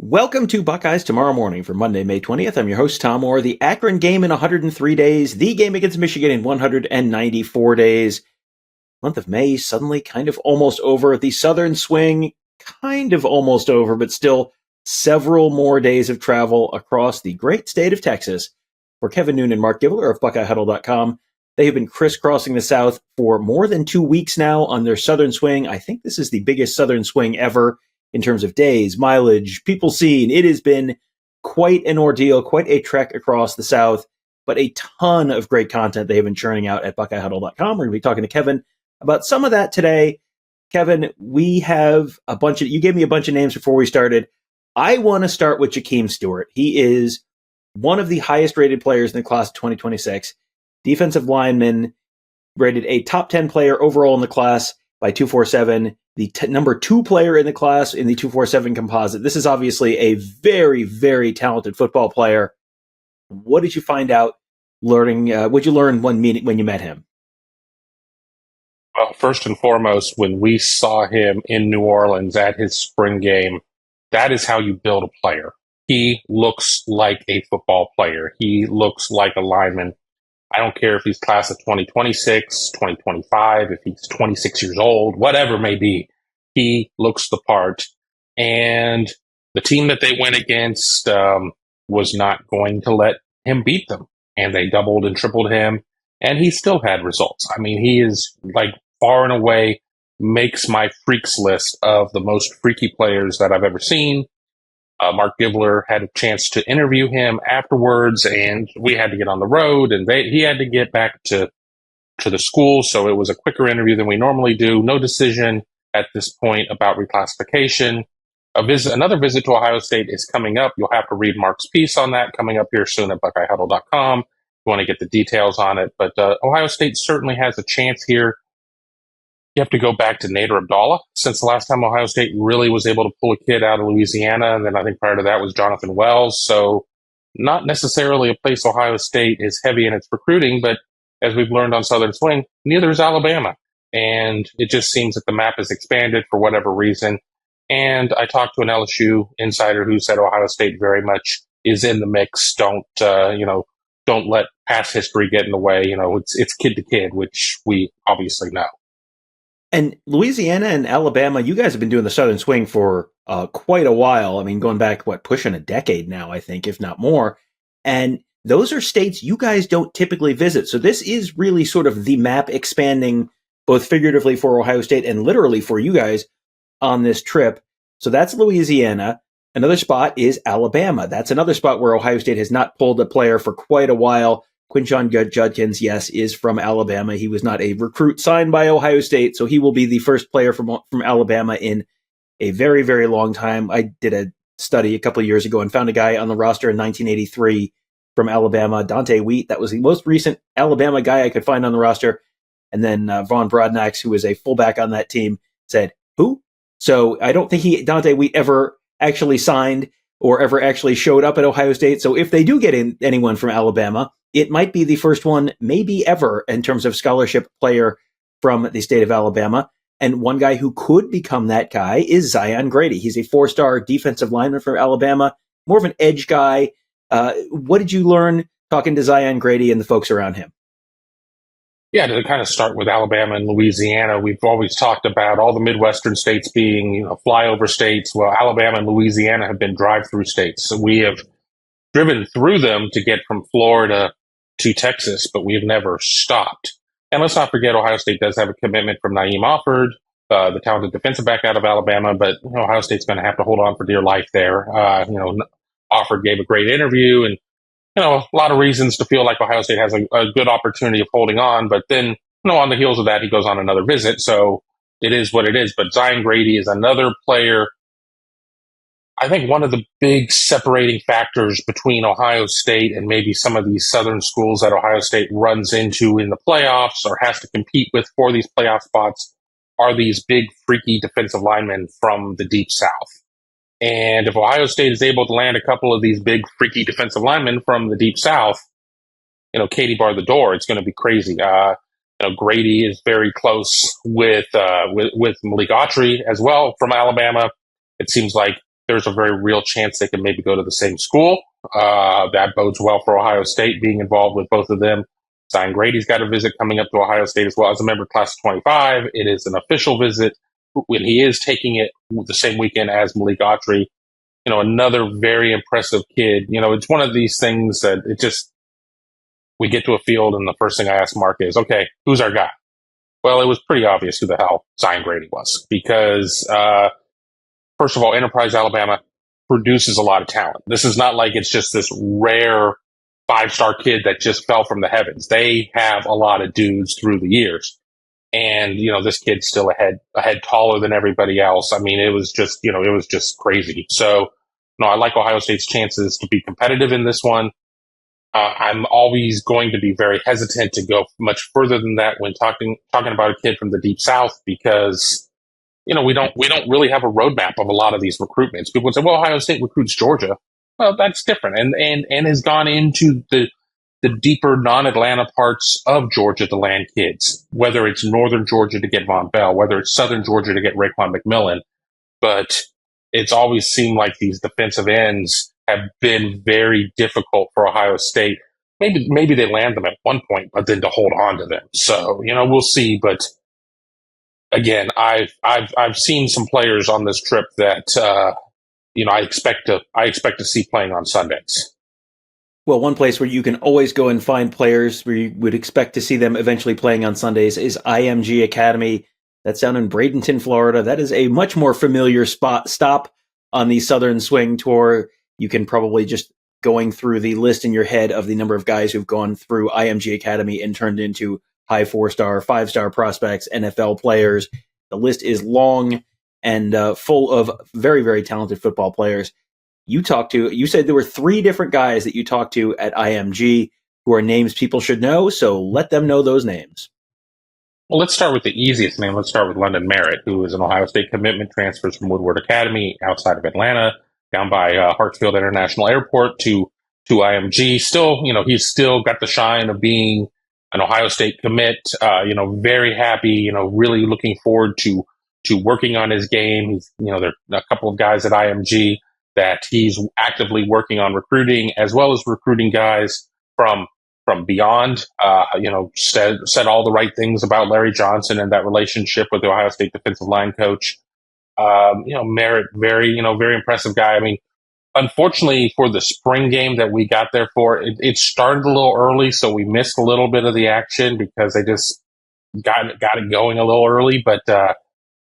Welcome to Buckeyes Tomorrow Morning for Monday, May 20th. I'm your host, Tom Orr. The Akron game in 103 days, the game against Michigan in 194 days. Month of May suddenly kind of almost over. The Southern swing kind of almost over, but still several more days of travel across the great state of Texas. For Kevin Noon and Mark Gibler of BuckeyeHuddle.com, they have been crisscrossing the South for more than 2 weeks now on their Southern swing. I think this is the biggest Southern swing ever in terms of days, mileage, people seen. It has been quite an ordeal, quite a trek across the South, but a ton of great content they have been churning out at BuckeyeHuddle.com. We're going to be talking to Kevin about some of that today. Kevin, we have you gave me a bunch of names before we started. I want to start with Jahkeem Stewart. He is one of the highest rated players in the class of 2026, defensive lineman, rated a top 10 player overall in the class by 247, the number 2 player in the class in the 247 composite. This is obviously a very, very talented football player. What did you find out learning? What did you learn when you met him? Well, first and foremost, when we saw him in New Orleans at his spring game, that is how you build a player. He looks like a football player. He looks like a lineman. I don't care if he's class of 2026, 2025, if he's 26 years old, whatever it may be. He looks the part. And the team that they went against was not going to let him beat them. And they doubled and tripled him. And he still had results. I mean, he is like far and away makes my freaks list of the most freaky players that I've ever seen. Mark Gibler had a chance to interview him afterwards, and we had to get on the road, and he had to get back to the school, so it was a quicker interview than we normally do. No decision at this point about reclassification. Another visit to Ohio State is coming up. You'll have to read Mark's piece on that coming up here soon at BuckeyeHuddle.com. You want to get the details on it, but Ohio State certainly has a chance here. You have to go back to Nader Abdallah. Since the last time Ohio State really was able to pull a kid out of Louisiana, and then I think prior to that was Jonathan Wells. So not necessarily a place Ohio State is heavy in its recruiting, but as we've learned on Southern Swing, neither is Alabama. And it just seems that the map has expanded for whatever reason. And I talked to an LSU insider who said Ohio State very much is in the mix. Don't let past history get in the way. It's kid to kid, which we obviously know. And Louisiana and Alabama, you guys have been doing the Southern Swing for quite a while. I mean, going back, pushing a decade now, I think, if not more. And those are states you guys don't typically visit. So this is really sort of the map expanding, both figuratively for Ohio State and literally for you guys on this trip. So that's Louisiana. Another spot is Alabama. That's another spot where Ohio State has not pulled a player for quite a while. Quinshon Judkins, yes, is from Alabama. He was not a recruit signed by Ohio State, so he will be the first player from Alabama in a very, very long time. I did a study a couple of years ago and found a guy on the roster in 1983 from Alabama, Dante Wheat. That was the most recent Alabama guy I could find on the roster. And then Von Brodnax, who was a fullback on that team, said, who? So I don't think Dante Wheat ever actually signed or ever actually showed up at Ohio State. So if they do get in anyone from Alabama, it might be the first one, maybe ever, in terms of scholarship player from the state of Alabama. And one guy who could become that guy is Zion Grady. He's a 4-star defensive lineman from Alabama, more of an edge guy. What did you learn talking to Zion Grady and the folks around him? Yeah, to kind of start with Alabama and Louisiana, we've always talked about all the Midwestern states being, flyover states. Well, Alabama and Louisiana have been drive-through states. So we have driven through them to get from Florida to Texas, but we've never stopped. And let's not forget, Ohio State does have a commitment from Naeem Offord, the talented defensive back out of Alabama, but Ohio State's going to have to hold on for dear life there. Offord gave a great interview, and a lot of reasons to feel like Ohio State has a good opportunity of holding on. But then, on the heels of that, he goes on another visit. So it is what it is. But Zion Grady is another player. I think one of the big separating factors between Ohio State and maybe some of these Southern schools that Ohio State runs into in the playoffs or has to compete with for these playoff spots are these big, freaky defensive linemen from the Deep South. And if Ohio State is able to land a couple of these big, freaky defensive linemen from the Deep South, Katie bar the door, it's going to be crazy. Grady is very close with Malik Autry as well from Alabama. It seems like there's a very real chance they can maybe go to the same school. That bodes well for Ohio State being involved with both of them. Zion Grady's got a visit coming up to Ohio State as well as a member of Class of 25. It is an official visit when he is taking it the same weekend as Malik Autry. Another very impressive kid. It's one of these things that we get to a field and the first thing I ask Mark is, okay, who's our guy? Well, it was pretty obvious who the hell Zion Grady was because, first of all, Enterprise, Alabama produces a lot of talent. This is not like it's just this rare 5-star kid that just fell from the heavens. They have a lot of dudes through the years. And, this kid's still a head taller than everybody else. I mean, it was just crazy. So, I like Ohio State's chances to be competitive in this one. I'm always going to be very hesitant to go much further than that when talking about a kid from the Deep South because, we don't really have a roadmap of a lot of these recruitments. People would say, well, Ohio State recruits Georgia. Well, that's different and has gone into the deeper non-Atlanta parts of Georgia to land kids, whether it's northern Georgia to get Von Bell, whether it's southern Georgia to get Raekwon McMillan. But it's always seemed like these defensive ends have been very difficult for Ohio State. Maybe they land them at one point, but then to hold on to them. So, we'll see. But again, I've seen some players on this trip that, I expect to see playing on Sundays. Well, one place where you can always go and find players where you would expect to see them eventually playing on Sundays is IMG Academy. That's down in Bradenton, Florida. That is a much more familiar stop on the Southern Swing Tour. You can probably just going through the list in your head of the number of guys who've gone through IMG Academy and turned into high 4-star, 5-star prospects, NFL players. The list is long and full of very, very talented football players. You said there were 3 different guys that you talked to at IMG who are names people should know, so let them know those names. Well, let's start with the easiest name. Let's start with London Merritt, who is an Ohio State commitment, transfers from Woodward Academy outside of Atlanta, down by Hartsfield International Airport to IMG. Still, he's still got the shine of being an Ohio State commit, very happy, really looking forward to working on his game. He's, there are a couple of guys at IMG that he's actively working on recruiting, as well as recruiting guys from beyond, said all the right things about Larry Johnson and that relationship with the Ohio State defensive line coach. Merritt, very impressive guy. I mean, unfortunately for the spring game that we got there for, it started a little early, so we missed a little bit of the action because they just got it going a little early. But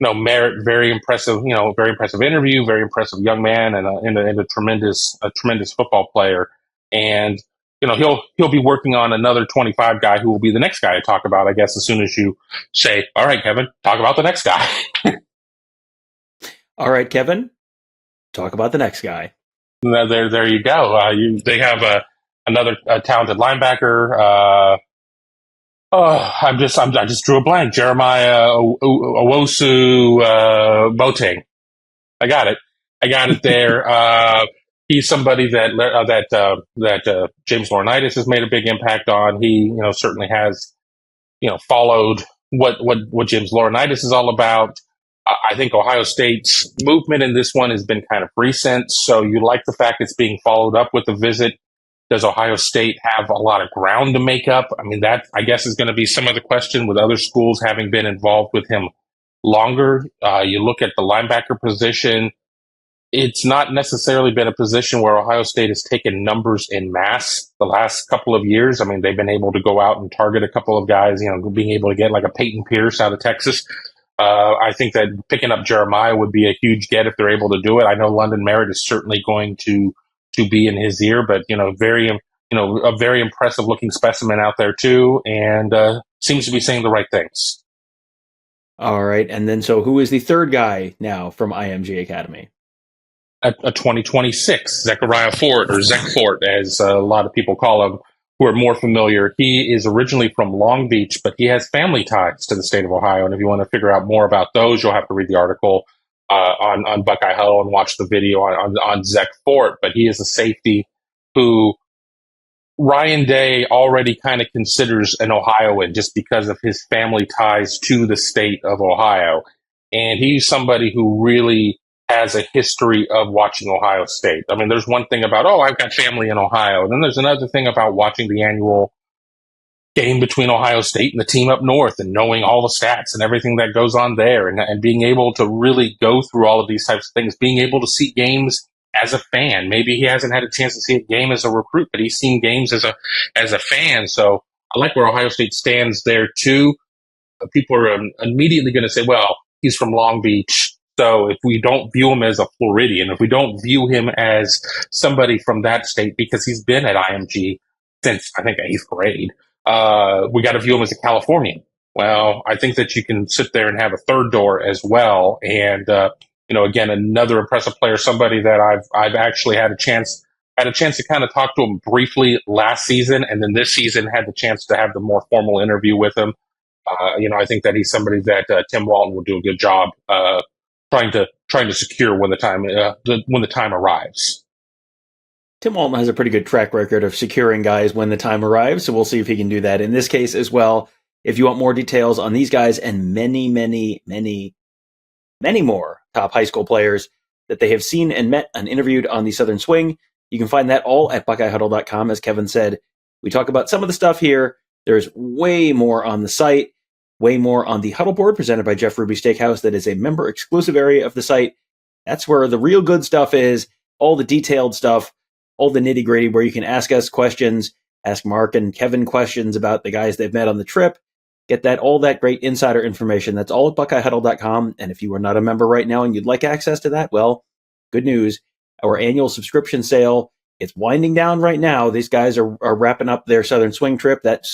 Merritt, very impressive interview, very impressive young man, and a tremendous football player. And he'll be working on another 25 guy who will be the next guy to talk about, I guess, as soon as you say, all right, Kevin, talk about the next guy. All right, Kevin, talk about the next guy. There you go. They have another talented linebacker. I just drew a blank. Jeremiah Owosu Boateng. I got it there. He's somebody that James Laurinaitis has made a big impact on. He certainly has followed what James Laurinaitis is all about. I think Ohio State's movement in this one has been kind of recent, so you like the fact it's being followed up with a visit. Does Ohio State have a lot of ground to make up? I mean, that, I guess, is going to be some of the question with other schools having been involved with him longer. You look at the linebacker position. It's not necessarily been a position where Ohio State has taken numbers in mass the last couple of years. I mean, they've been able to go out and target a couple of guys, being able to get like a Peyton Pierce out of Texas. I think that picking up Jeremiah would be a huge get if they're able to do it. I know London Merritt is certainly going to be in his ear, but a very impressive looking specimen out there too, and seems to be saying the right things. All right, and then so who is the third guy now from IMG Academy? A 2026 Zechariah Fort, or Zech Fort, as a lot of people call him, who are more familiar. He is originally from Long Beach, but he has family ties to the state of Ohio. And if you want to figure out more about those, you'll have to read the article on Buckeye Huddle and watch the video on Zech Fort. But he is a safety who Ryan Day already kind of considers an Ohioan just because of his family ties to the state of Ohio. And he's somebody who really has a history of watching Ohio State. I mean, there's one thing about, oh, I've got family in Ohio. And then there's another thing about watching the annual game between Ohio State and the team up north and knowing all the stats and everything that goes on there and being able to really go through all of these types of things, being able to see games as a fan. Maybe he hasn't had a chance to see a game as a recruit, but he's seen games as a fan. So I like where Ohio State stands there too. People are immediately going to say, well, he's from Long Beach. So if we don't view him as a Floridian, if we don't view him as somebody from that state because he's been at IMG since, I think, 8th grade, we got to view him as a Californian. Well, I think that you can sit there and have a third door as well. And, again, another impressive player, somebody that I've actually had a chance to kind of talk to him briefly last season. And then this season had the chance to have the more formal interview with him. I think that he's somebody that Tim Walton will do a good job trying to secure when the time arrives. Tim Walton has a pretty good track record of securing guys when the time arrives, so we'll see if he can do that in this case as well. If you want more details on these guys and many, many, many, many more top high school players that they have seen and met and interviewed on the Southern Swing, you can find that all at BuckeyeHuddle.com. As Kevin said, we talk about some of the stuff here. There's way more on the site. Way more on the Huddle board presented by Jeff Ruby Steakhouse. That is a member exclusive area of the site. That's where the real good stuff is, all the detailed stuff, all the nitty gritty where you can ask us questions, ask Mark and Kevin questions about the guys they've met on the trip. Get all that great insider information. That's all at BuckeyeHuddle.com. And if you are not a member right now and you'd like access to that, well, good news. Our annual subscription sale, it's winding down right now. These guys are wrapping up their Southern Swing trip. That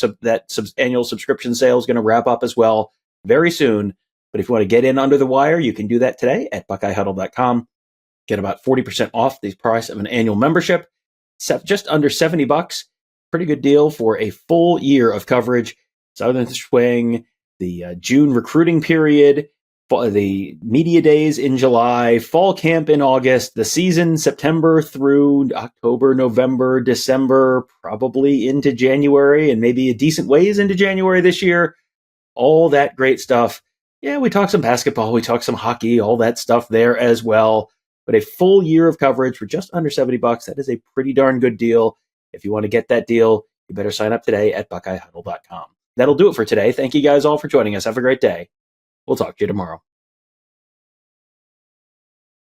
annual subscription sale is going to wrap up as well very soon. But if you want to get in under the wire, you can do that today at BuckeyeHuddle.com. Get about 40% off the price of an annual membership. Just under $70. Pretty good deal for a full year of coverage. Southern Swing, the June recruiting period, the media days in July, fall camp in August, the season September through October, November, December, probably into January, and maybe a decent ways into January this year. All that great stuff. Yeah, we talk some basketball, we talk some hockey, all that stuff there as well. But a full year of coverage for just under $70, that is a pretty darn good deal. If you want to get that deal, you better sign up today at BuckeyeHuddle.com. That'll do it for today. Thank you guys all for joining us. Have a great day. We'll talk to you tomorrow.